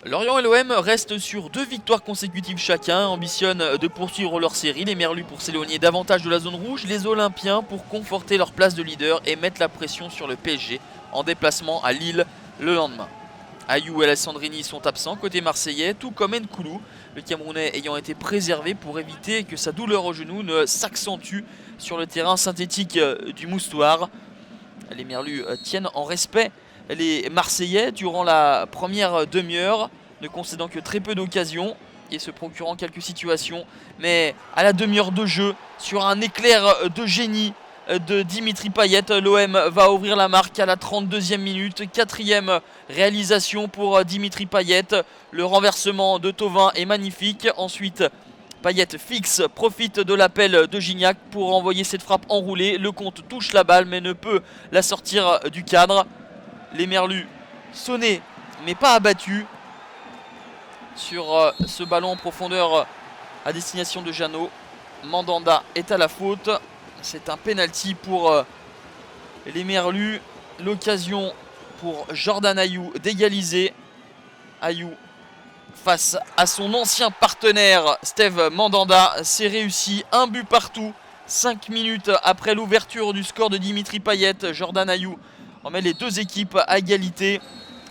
Lorient et l'OM restent sur 2 victoires consécutives chacun, ambitionnent de poursuivre leur série, les Merlus pour s'éloigner davantage de la zone rouge, les Olympiens pour conforter leur place de leader et mettre la pression sur le PSG en déplacement à Lille le lendemain. Ayou et Alessandrini sont absents côté marseillais, tout comme Nkoulou, le Camerounais ayant été préservé pour éviter que sa douleur au genou ne s'accentue sur le terrain synthétique du Moustoir. Les Merlus tiennent en respect les Marseillais durant la première demi-heure, ne concédant que très peu d'occasions et se procurant quelques situations. Mais à la demi-heure de jeu, sur un éclair de génie de Dimitri Payet, l'OM va ouvrir la marque à la 32e minute. 4e réalisation pour Dimitri Payet. Le renversement de Thauvin est magnifique. Ensuite, Payet fixe, profite de l'appel de Gignac pour envoyer cette frappe enroulée. Lecomte touche la balle mais ne peut la sortir du cadre. Les Merlus sonnés mais pas abattus sur ce ballon en profondeur à destination de Jeannot. Mandanda est à la faute. C'est un penalty pour les Merlus. L'occasion pour Jordan Ayou d'égaliser. Ayou face à son ancien partenaire Steve Mandanda, c'est réussi, 1 but partout. 5 minutes après l'ouverture du score de Dimitri Payet, Jordan Ayou remet les deux équipes à égalité,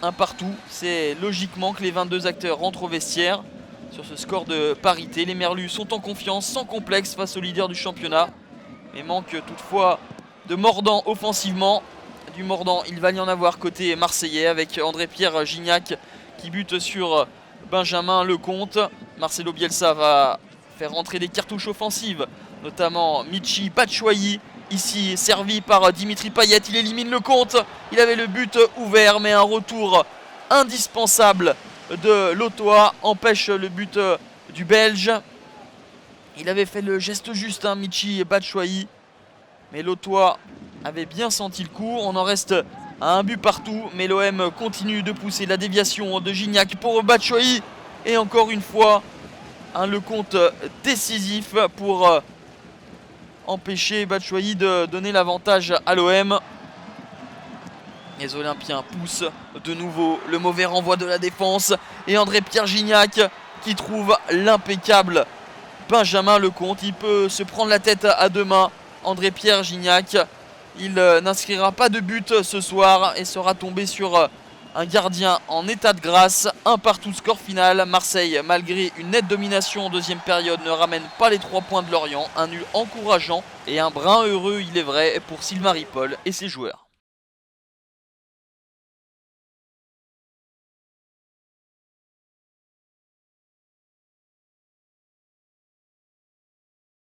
1 partout. C'est logiquement que les 22 acteurs rentrent au vestiaire sur ce score de parité. Les Merlus sont en confiance, sans complexe face au leader du championnat, mais manque toutefois de mordant offensivement. Du mordant, il va y en avoir côté marseillais avec André-Pierre Gignac qui bute sur Benjamin Lecomte. Marcelo Bielsa va faire rentrer des cartouches offensives, notamment Michy Batshuayi, ici servi par Dimitri Payet. Il élimine Lecomte, il avait le but ouvert, mais un retour indispensable de Lotoa empêche le but du Belge. Il avait fait le geste juste, Michy Batshuayi, mais Lotoa avait bien senti le coup. On en reste à 1 but partout, mais l'OM continue de pousser. La déviation de Gignac pour Batshuayi, et encore une fois un Lecomte décisif pour empêcher Batshuayi de donner l'avantage à l'OM. Les Olympiens poussent de nouveau, le mauvais renvoi de la défense et André-Pierre Gignac qui trouve l'impeccable Benjamin Lecomte. Il peut se prendre la tête à 2 mains, André-Pierre Gignac. Il n'inscrira pas de but ce soir et sera tombé sur un gardien en état de grâce. 1 partout, score final. Marseille, malgré une nette domination en deuxième période, ne ramène pas les 3 points de Lorient. Un nul encourageant et un brin heureux, il est vrai, pour Sylvain Ripoll et ses joueurs.